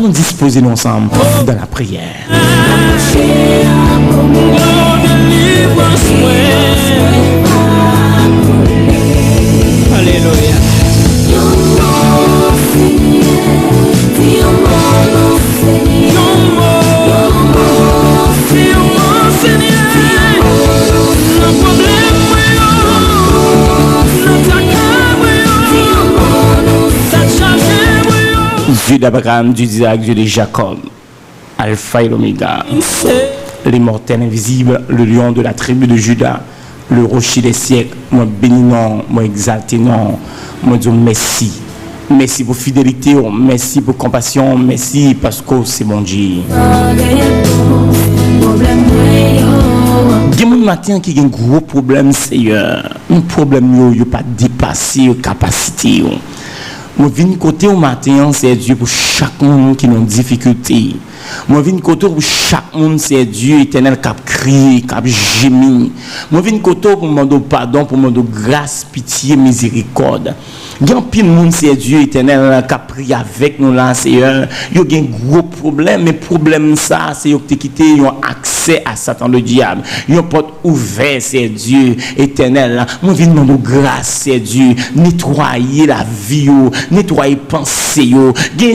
Allons disposer nous ensemble dans la prière. Alléluia. Dieu d'Abraham, Dieu d'Isaac, Dieu de Jacob, Alpha et l'Oméga, l'immortel invisible, le lion de la tribu de Juda, le rocher des siècles, moi béni non, moi exalté non, moi dis merci. Merci pour fidélité, merci pour compassion, merci parce que c'est mon Dieu. Il y a des matin qui ont un gros problème, c'est un problème qui n'a pas dépassé la capacité. Moi, je viens côté au matin, c'est Dieu pour chaque monde qui a une difficulté. Moi, je viens côté pour chaque monde, c'est Dieu éternel qui a crié, qui a gémi. Moi, je viens côté pour demander pardon, pour demander grâce, pitié, miséricorde. Il y a un pile monde, c'est Dieu éternel qui a prié avec nous là, Seigneur. Il y a un gros problème, mais le problème, ça, c'est que quitté un accès à Satan le diable. Il y a une porte ouverte, c'est Dieu éternel. Moi, je viens demander grâce, c'est Dieu. Nettoyer la vie, nettoyer pensée,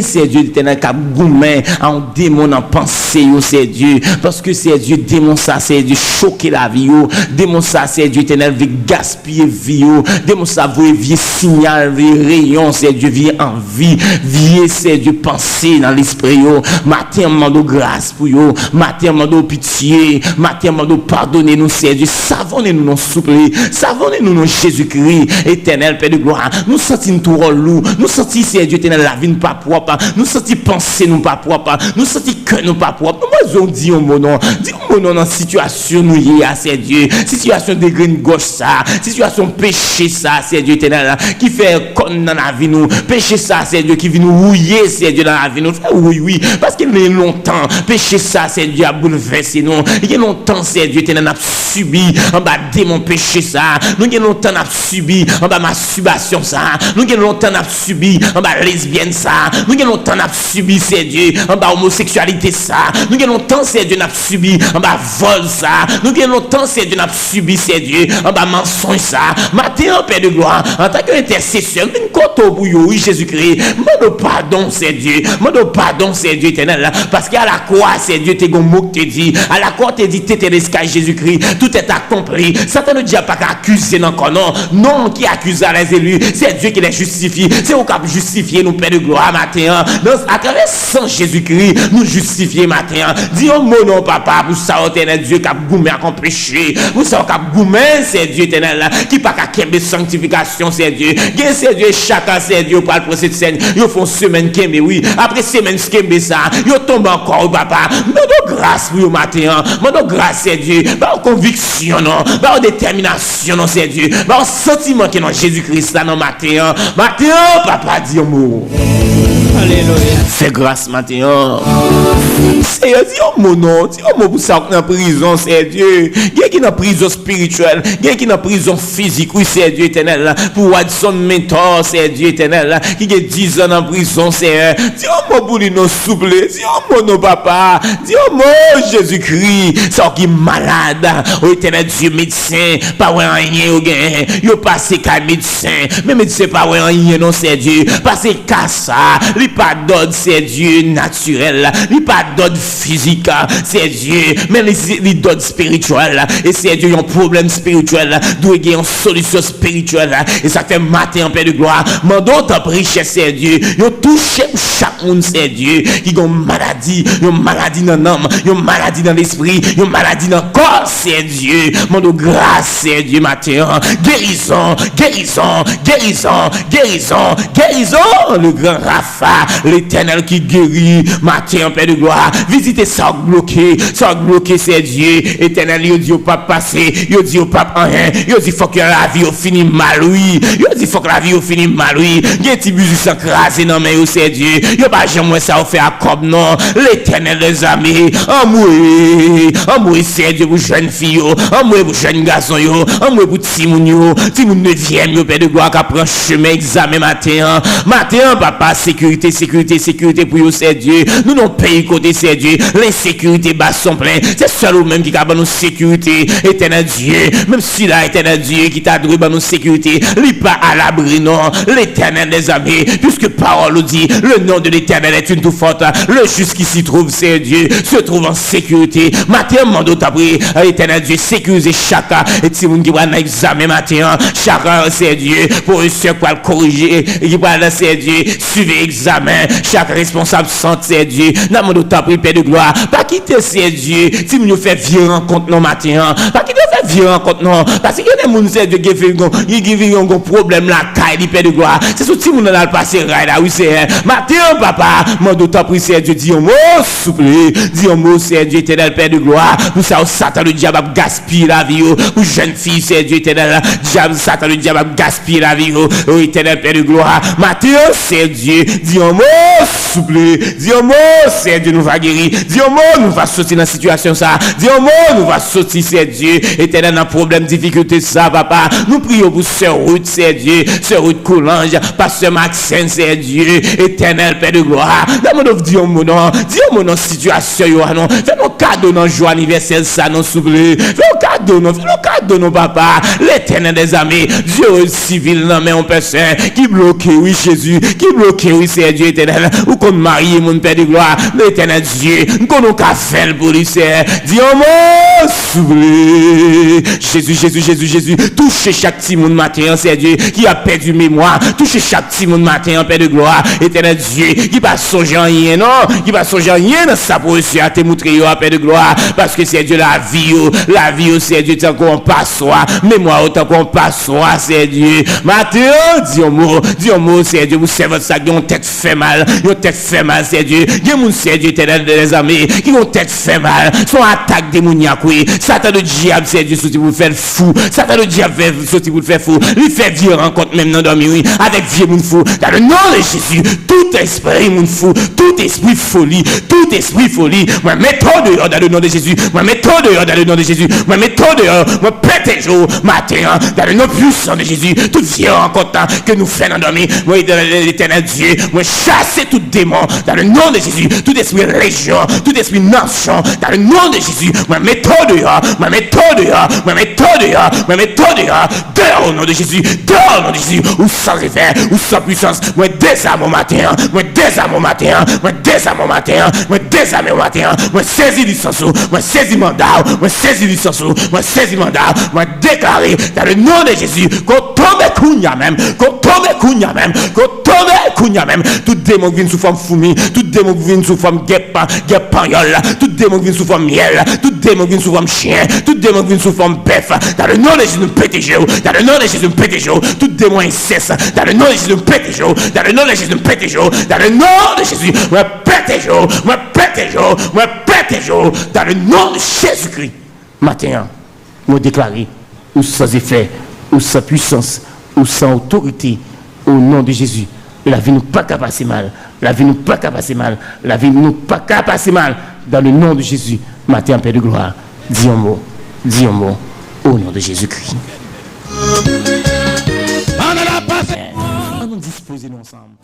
c'est Dieu éternel qui a gourmand en démon en pensée, c'est Dieu. Parce que c'est Dieu, démon ça, c'est Dieu, choquer la vie, démon ça, c'est Dieu éternel, veut gaspiller vie, démon ça, veut vieux signal, vieux rayon, c'est Dieu, vieux envie, vieux, c'est Dieu, penser dans l'esprit, matin, mando grâce pour yo, matin, mando pitié, matin, mando pardonner nous, c'est Dieu, savonnez-nous, non souple, savonnez-nous, non Jésus-Christ, éternel, Père de gloire, nous sentons tout relou, nous sentons, c'est Dieu, éternel, la vie n'est pas propre, nous sentons penser nous pas propre, nous sentons que nous pas propre, nous avons dit mon nom, dis mon nom dans situation nous y a, c'est Dieu, situation de graine gauche ça, situation péché ça, c'est Dieu éternel, qui fait comme dans la vie nous, péché ça, c'est Dieu qui vient nous rouiller, c'est Dieu dans la vie nous, oui, parce qu'il y a longtemps, péché ça, c'est Dieu a bouleversé nous, il y a longtemps, c'est Dieu éternel a subi, en bas démon péché ça, nous il y a longtemps a subi, en bas masturbation ça, nous il y a longtemps a subi, en bas lesbienne ça, nous il y a longtemps a subi, c'est Dieu, en bas homosexualité ça, nous il y a longtemps, c'est Dieu a subi, en bas vol ça, nous il y a longtemps, c'est Dieu a subi, c'est Dieu, en bas mensonge ça, matin, Père de gloire, en tant qu'intercesseur, une côte au bouillon, oui, Jésus-Christ, mon pardon, c'est Dieu, mon pardon, c'est Dieu éternel, parce qu'à la croix, c'est Dieu, t'es mot que te dit, à la croix, t'es dit, t'es l'escalier Jésus-Christ, tout est accompli, Satan ne dit pas qu'accuser encore, non, qui accuse les élus, c'est Dieu qui les justifie, c'est au cap justifier nous, Père de gloire, matin, à travers sang Jésus-Christ, nous justifier matin, dis au mon nom, papa, pour ça, éternel Dieu, qui a goumé à péché, pour ça, qui a goumé, c'est Dieu éternel, qui pas qu'à de sanctification, c'est Dieu, c'est Dieu, chacun, c'est Dieu, pour le cette scène, ils font semaine qui oui, après semaine qui ça, ils tombent encore, papa, mais de grâce pour le matin, mais de grâce, c'est Dieu, par conviction, non, par détermination, non, c'est Dieu, par sentiment que non, Jésus-Christ, là, non, matin, papa, dis un mot. Alléluia. Fais grâce matin. Seigneur, dis un mot non. Dis un mot pour ça dans prison, c'est Dieu. Il y a qui dans prison spirituelle. Il y a qui dans prison physique. Oui, c'est Dieu éternel. Pour Watson Mentor, c'est Dieu éternel. Qui a 10 ans en prison, c'est dis un mot pour lui, non, souple. Dis un mot, non, papa. Dis un mot, Jésus-Christ. C'est qui est malade. Oh, éternel Dieu, médecin. Pas rien, au gain. Il passe qu'à médecin. Mais médecin, pas rien, non, c'est Dieu. Passe qu'à ça. Il pas d'ordre, c'est Dieu naturel. Il pas d'ordre physique, c'est Dieu. Mais il d'ordre spirituel. Et c'est Dieu, il y a un problème spirituel. D'où il y a une solution spirituelle. Et ça fait matin en paix de gloire. Mandons ta richesse, c'est Dieu. Il a touché chaque monde, c'est Dieu. Il y a une maladie dans l'âme, une maladie dans l'esprit, une maladie dans le corps, c'est Dieu. Mandons grâce, c'est Dieu matin. Guérison, guérison, guérison, guérison, guérison. Le grand Rapha, l'éternel qui guérit, matin en paix de gloire. Visitez ça bloqué, c'est Dieu. Éternel, il dit au pape passé, il dit au pape rien, il dit faut que la vie finisse mal, oui. Il dit faut que la vie finisse mal, oui. Il y a des musiques s'encraser dans mais c'est Dieu. Il n'y a pas jamais ça fait à comme non. L'éternel des amis, amour, c'est Dieu pour jeunes filles, amour pour jeunes garçons, amour pour Timoun, Timoun 9e, père de gloire qui prend chemin examen matin, papa, sécurité sécurité pour eux, c'est Dieu. Nous n'avons pays côté, c'est Dieu. L'insécurité bas sont pleins. C'est seul ou même qui a nos sécurité. Éternel Dieu, même si là, éternel Dieu, qui t'a donné nos sécurité, il pas à l'abri, non. L'éternel des amis, puisque parole nous dit, le nom de l'éternel est une tout forte. Le juste qui s'y trouve, c'est Dieu, se trouve en sécurité. Matin, mando t'a pris, éternel Dieu, sécuriser chacun. Et si vous qui va dans l'examen matin, chacun, c'est Dieu, pour eux, quoi le corriger, qui va là, c'est Dieu, suivez l'examen, chaque responsable sent, c'est Dieu. N'a mando t'a pris, Père de gloire, pas quitter, c'est Dieu, si nous fait vieux rencontre nos matin, pas quitter, fait vieux rencontre, non, parce qu'il y a des gens, c'est Dieu, qui vivent un problème là, caille, Père de gloire, c'est ce petit monde dans le passé, là, oui, c'est, matin, papa, mando t'a pris, c'est Dieu, dis un mot, souple, dis un mot, c'est Dieu, éternel Père de gloire, pour ça, Satan, le diable, gaspille la vie, pour jeune fille, c'est Dieu, éternel, diable, Satan, le diable, gaspille la vie, oh, éternel Père de gloire, Matthieu, c'est Dieu, dis un mot, souple, dis un mot, c'est Dieu, nous va guérir, dis un mot, nous va sortir dans la situation, ça, dis un mot, nous va sortir, c'est Dieu, éternel, dans problème, difficulté, ça, papa, nous prions pour Sœur Ruth, c'est Dieu, Sœur Ruth Coulange, Pasteur Maxime, c'est Dieu, éternel Père de gloire, dis un mot, non, dis un mot, non, situation, non, fais nos cadeaux, non, joie anniversaire, ça, non, souple, fais nos cadeaux, non, papa, l'éternel des amis, Dieu civil, non, mais on peut faire, qui bloque, oui, Jésus, qui bloque, oui, c'est Dieu éternel, ou qu'on marie, mon Père de gloire, l'éternel Dieu, qu'on a qu'à faire pour lui, c'est, dis un mot, souple, Jésus, touchez chaque petit monde matin, c'est Dieu, qui a perdu mémoire, touchez chaque petit monde matin, Père de gloire, éternel Dieu, qui va songer rien, non, qui va songer rien dans sa position, à te montrer, Père de gloire, parce que c'est Dieu la vie, c'est Dieu, tant qu'on passe, mémoire, autant qu'on passe, c'est Dieu, matin, dis un mot, c'est Dieu, vous savez ça, qui ont tête fait mal, c'est Dieu, qui ont c'est Dieu, éternel des amis, qui ont tête fait mal, son attaque démoniaque, oui, Satan le diable, c'est Dieu, sorti pour faire fou, Satan le diable, sorti pour faire fou, il fait vieux rencontre même dans dormir, oui, avec vieux moun fou, dans le nom de Jésus, tout esprit moun fou, tout esprit folie, moi mettons dehors dans le nom de Jésus, moi mettons dehors dans le nom de Jésus, moi mettons dehors, moi pète jour, matin, dans le nom puissant de Jésus, tout vieux rencontre que nous faisons dormir, moi dans l'éternel Dieu, moi chasser tout démon, dans le nom de Jésus, tout esprit région, tout esprit nation, dans le nom de Jésus, moi mettons dehors, dehors au nom de Jésus, ou sans effet, ou sans puissance, moi désarme au matin, moi saisis licence, moi saisis mandat, moi déclarer dans le nom de Jésus, qu'on tombe kounya même, tout démon qui vient sous forme fourmi, tout démon qui vient sous forme guépanyol, tout démon qui vient sous forme miel, tout démon qui vient sous forme chien, tout démon qui vient sous forme bœuf, dans le nom de Jésus, nous pétégez, dans le nom de Jésus, nous pétégez, tout démon inceste, dans le nom de Jésus, nous pétégez, dans le nom de Jésus, nous pétégez, dans le nom de Jésus, moi pétégez, dans le nom de Jésus-Christ. Matin, moi déclarer, ou sans effet, ou sans puissance, ou sans autorité, au nom de Jésus, la vie nous pas qu'à passer mal, la vie nous pas qu'à passer mal, dans le nom de Jésus. Matin, Père de gloire, dis un mot, au nom de Jésus-Christ. On a disposé ensemble.